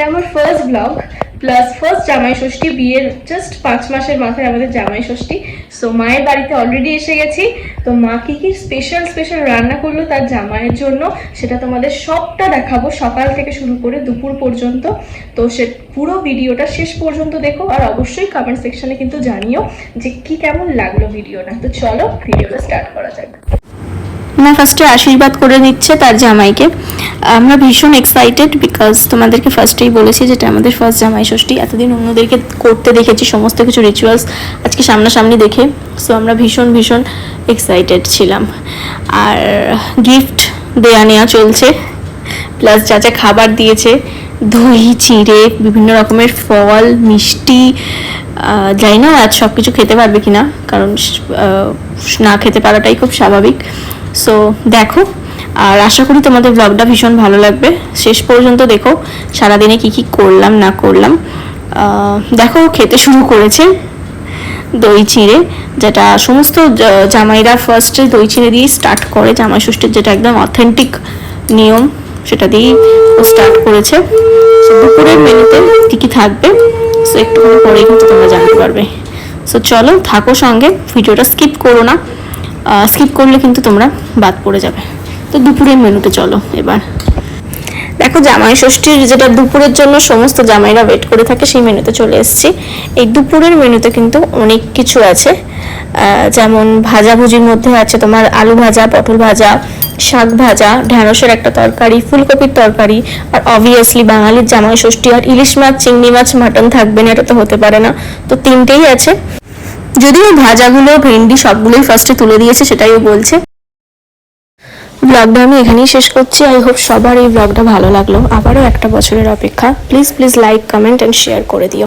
আমার first blog plus first জামাই ষষ্ঠী, বিয়ের জাস্ট 5 মাসের মাথায় আমাদের জামাই ষষ্ঠী। সো মায়ের বাড়িতে অলরেডি এসে গেছি। তো মা কি কি স্পেশাল স্পেশাল রান্না করলো তার জামাইয়ের জন্য সেটা তোমাদের সবটা দেখাবো, সকাল থেকে শুরু করে দুপুর পর্যন্ত। তো সে পুরো ভিডিওটা শেষ পর্যন্ত দেখো, আর অবশ্যই কমেন্ট সেকশনে কিন্তু জানিও যে কি কেমন লাগলো ভিডিওটা। তো চলো ভিডিওটা স্টার্ট করা যাক। মা ফার্স্টে আশীর্বাদ করে নিচ্ছে তার জামাইকে। আমরা ভীষণ এক্সাইটেড, বিকজ তোমাদেরকে ফার্স্টেই বলেছি যেটা আমাদের ফার্স্ট জামাই ষষ্ঠী। এতদিন অন্যদেরকে করতে দেখেছি সমস্ত কিছু রিচুয়ালস, আজকে সামনাসামনি দেখে সো আমরা ভীষণ ভীষণ এক্সাইটেড ছিলাম। আর গিফট দেয়া নেওয়া চলছে, প্লাস যা যা খাবার দিয়েছে, দই চিড়ে বিভিন্ন রকমের ফল মিষ্টি, জানি না আজ সব কিছু খেতে পারবে কিনা, কারণ না খেতে পারাটাই খুব স্বাভাবিক। সো দেখো, আর আশা করি তোমাদের ব্লগটা ভীষণ ভালো লাগবে, শেষ পর্যন্ত দেখো সারাদিনে কি কি করলাম না করলাম। দেখো খেতে শুরু করেছে দই চিড়ে, যেটা সমস্ত জামাইরা ফার্স্টে দই চিড়ে দিয়েই স্টার্ট করে, জামাই ষষ্ঠীর যেটা একদম অথেন্টিক নিয়ম সেটা দিয়েই ও স্টার্ট করেছে। সো দুপুরের মেনুতে কী কী থাকবে সো একটুখানি পরেই কিন্তু তোমরা জানতে পারবে। সো চলো থাকো সঙ্গে, ভিডিওটা স্কিপ করো না, স্কিপ করলে কিন্তু তোমরা বাদ পড়ে যাবে। তো দুপুরের মেনুতে চলো এবার। দেখো জামাই ষষ্ঠীর যেটা দুপুরের জন্য সমস্ত জামাইরা ওয়েট করে থাকে সেই মেনুতে চলে এসেছি। এই দুপুরের মেনুতে কিন্তু অনেক কিছু আছে, যেমন ভাজাভুজির মধ্যে আছে তোমার আলু ভাজা, পটল ভাজা, শাক ভাজা, ঢ্যাঁড়সের একটা তরকারি, ফুলকপির তরকারি, আর অবভিয়াসলি বাঙালির জামাই ষষ্ঠী আর ইলিশ মাছ, চিংড়ি মাছ, মাটন থাকবে না এটা তো হতে পারে না। তো তিনটেই আছে, যদিও ভাজাগুলো ভেন্ডি সবগুলোই ফার্স্টে তুলে দিয়েছে সেটাইও বলছে। ব্লগটা আমি এখানেই শেষ করছি। আই হোপ সবার এই ব্লগটা ভালো লাগলো। আবারও একটা বছরের অপেক্ষা। Please like, comment and share করে দিও।